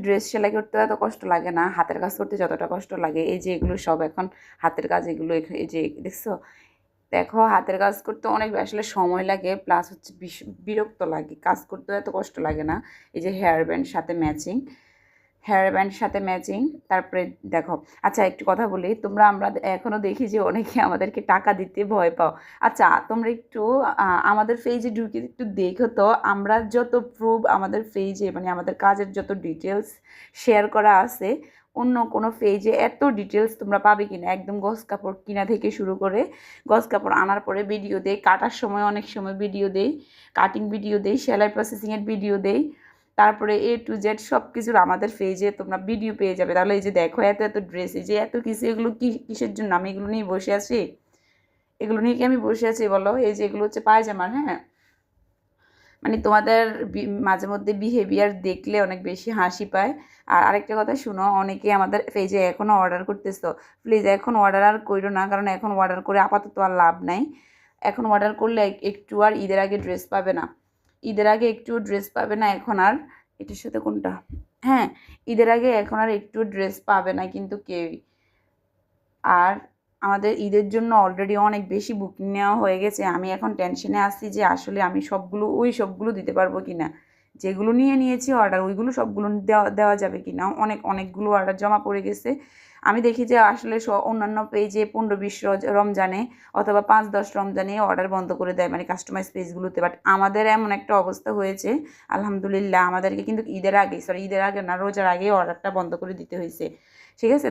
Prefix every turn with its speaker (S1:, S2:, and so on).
S1: Dress সেলাই করতে এত কষ্ট লাগে না, হাতের কাজ করতে যতটা কষ্ট লাগে। এই যে এগুলো সব এখন হাতের কাজ, এগুলো এই যে দেখছো, দেখো হাতের কাজ করতে অনেক আসলে সময় লাগে, প্লাস হচ্ছে বিরক্ত লাগে, কাজ করতে এত কষ্ট লাগে না। এই যে হেয়ার ব্যান্ড সাথে ম্যাচিং, হেয়ার ব্যান্ড সাথে ম্যাচিং। তারপরে দেখো, আচ্ছা একটু কথা বলি, আমরা এখনও দেখি যে অনেকে আমাদেরকে টাকা দিতে ভয় পাও। আচ্ছা তোমরা একটু আমাদের পেজে ঢুকে একটু দেখো তো, আমরা যত প্রুফ আমাদের পেজে, মানে আমাদের কাজের যত ডিটেলস শেয়ার করা আছে, অন্য কোনো পেজে এত ডিটেলস তোমরা পাবে কিনা। একদম গজ কাপড় কিনা থেকে শুরু করে, গজ কাপড় আনার পরে ভিডিও দেই, কাটার সময় অনেক সময় ভিডিও দেই, কাটিং ভিডিও দেই, সেলাই প্রসেসিংয়ের ভিডিও দেই, তারপরে A to Z সব কিছুর আমাদের পেজে তোমরা ভিডিও পেয়ে যাবে। তাহলে এই যে দেখো এত এত ড্রেস, এই যে এত কিছু, এগুলো কিসের জন্য? আমি এগুলো নিয়ে বসে আছি, এগুলো নিয়ে কি আমি বসে আছি বলো? এই যে এগুলো হচ্ছে পায়জামার, হ্যাঁ, মানে তোমাদের মাঝে মধ্যে বিহেভিয়ার দেখলে অনেক বেশি হাসি পায়। আর আরেকটা কথা শুনো, অনেকে আমাদের পেজে এখনও অর্ডার করতেছো, প্লিজ এখন অর্ডার আর করো না, কারণ এখন অর্ডার করে আপাতত আর লাভ নাই। এখন অর্ডার করলে একটু আর ঈদের আগে ড্রেস পাবে না, ঈদের আগে একটু ড্রেস পাবে না এখন আর। এটার সাথে কোনটা, হ্যাঁ, ঈদের আগে এখন আর একটু ড্রেস পাবে না কিন্তু কেউই। আর আমাদের ঈদের জন্য অলরেডি অনেক বেশি বুকিং নেওয়া হয়ে গেছে। আমি এখন টেনশনে আছি যে আসলে আমি সবগুলো দিতে পারবো কি না। যেগুলো নিয়েছি অর্ডার, ওইগুলো সবগুলো দেওয়া যাবে কি না। অনেকগুলো অর্ডার জমা পড়ে গেছে। আমি দেখি যে আসলে অন্যান্য পেজে 15-20 রমজানে অথবা 5-10 রমজানে অর্ডার বন্ধ করে দেয়, মানে কাস্টমাইজ পেজগুলোতে। বাট আমাদের এমন একটা অবস্থা হয়েছে, আলহামদুলিল্লাহ, আমাদেরকে কিন্তু ঈদের আগে না, রোজার আগে অর্ডারটা বন্ধ করে দিতে হয়েছে। ঠিক আছে।